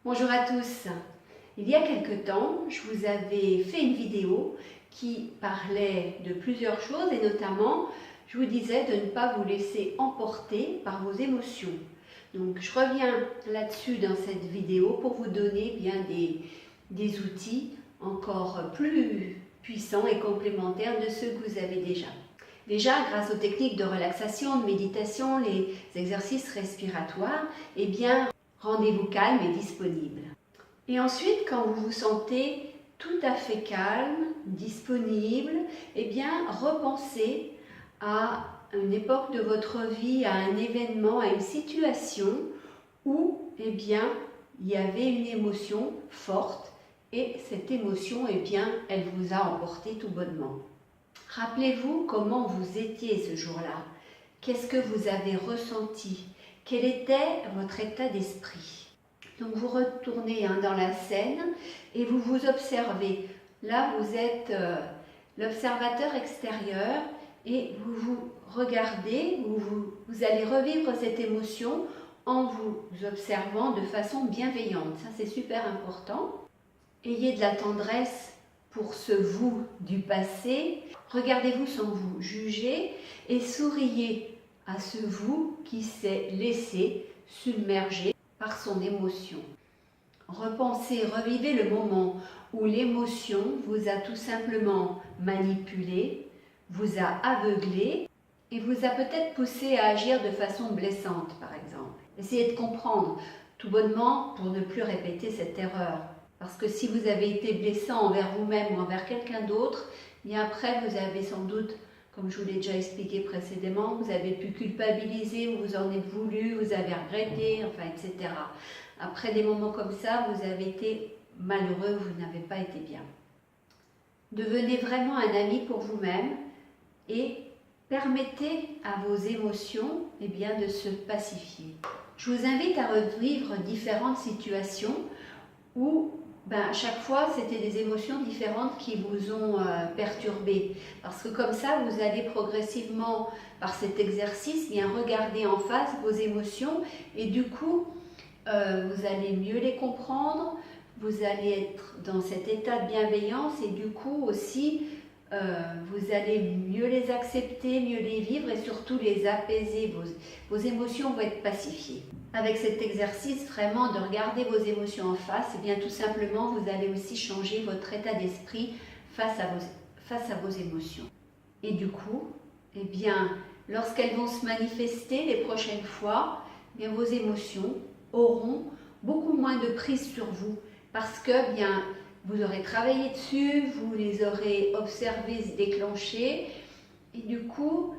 Bonjour à tous. Il y a quelque temps, je vous avais fait une vidéo qui parlait de plusieurs choses et notamment, je vous disais de ne pas vous laisser emporter par vos émotions. Donc, je reviens là-dessus dans cette vidéo pour vous donner bien des outils encore plus puissants et complémentaires de ceux que vous avez déjà. Déjà, grâce aux techniques de relaxation, de méditation, les exercices respiratoires, eh bien, rendez-vous calme et disponible. Et ensuite, quand vous vous sentez tout à fait calme, disponible, eh bien, repensez à une époque de votre vie, à un événement, à une situation où, eh bien, il y avait une émotion forte et cette émotion, eh bien, elle vous a emporté tout bonnement. Rappelez-vous comment vous étiez ce jour-là. Qu'est-ce que vous avez ressenti? Quel était votre état d'esprit? Donc vous retournez dans la scène et vous vous observez. Là, vous êtes l'observateur extérieur et vous vous regardez, vous allez revivre cette émotion en vous observant de façon bienveillante. Ça, c'est super important. Ayez de la tendresse pour ce vous du passé. Regardez-vous sans vous juger et souriez à ce vous qui s'est laissé submerger par son émotion. Repensez, revivez le moment où l'émotion vous a tout simplement manipulé, vous a aveuglé et vous a peut-être poussé à agir de façon blessante, par exemple. Essayez de comprendre tout bonnement pour ne plus répéter cette erreur. Parce que si vous avez été blessant envers vous-même ou envers quelqu'un d'autre, bien après vous avez sans doute, comme je vous l'ai déjà expliqué précédemment, vous avez pu culpabiliser, vous en êtes voulu, vous avez regretté, enfin, etc. Après des moments comme ça, vous avez été malheureux, vous n'avez pas été bien. Devenez vraiment un ami pour vous-même et permettez à vos émotions eh bien, de se pacifier. Je vous invite à revivre différentes situations où à chaque fois, c'était des émotions différentes qui vous ont perturbé. Parce que comme ça, vous allez progressivement, par cet exercice, bien regarder en face vos émotions et du coup, vous allez mieux les comprendre, vous allez être dans cet état de bienveillance et du coup aussi, vous allez mieux les accepter, mieux les vivre et surtout les apaiser. Vos émotions vont être pacifiées. Avec cet exercice vraiment de regarder vos émotions en face, et bien tout simplement vous allez aussi changer votre état d'esprit face à vos émotions. Et du coup, eh bien, lorsqu'elles vont se manifester les prochaines fois, eh bien, vos émotions auront beaucoup moins de prise sur vous parce que bien vous aurez travaillé dessus, vous les aurez observés se déclencher et du coup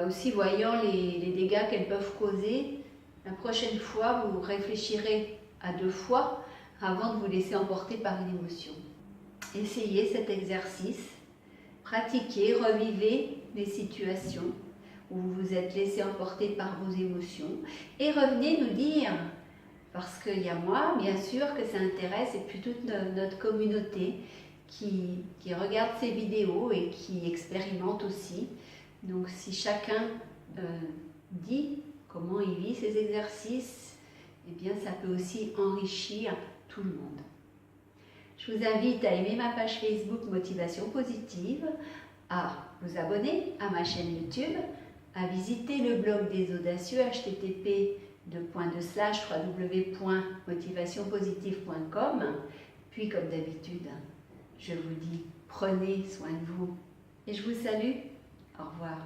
aussi voyant les dégâts qu'elles peuvent causer, la prochaine fois vous réfléchirez à 2 fois avant de vous laisser emporter par une émotion. Essayez cet exercice, pratiquez, revivez les situations où vous vous êtes laissé emporter par vos émotions et revenez nous dire, parce qu'il y a moi, bien sûr, que ça intéresse, et puis toute notre communauté qui regarde ces vidéos et qui expérimente aussi. Donc si chacun dit comment il vit ces exercices, eh bien ça peut aussi enrichir tout le monde. Je vous invite à aimer ma page Facebook Motivation Positive, à vous abonner à ma chaîne YouTube, à visiter le blog des audacieux http://www.motivationpositive.com. Puis comme d'habitude, je vous dis prenez soin de vous et je vous salue. Au revoir.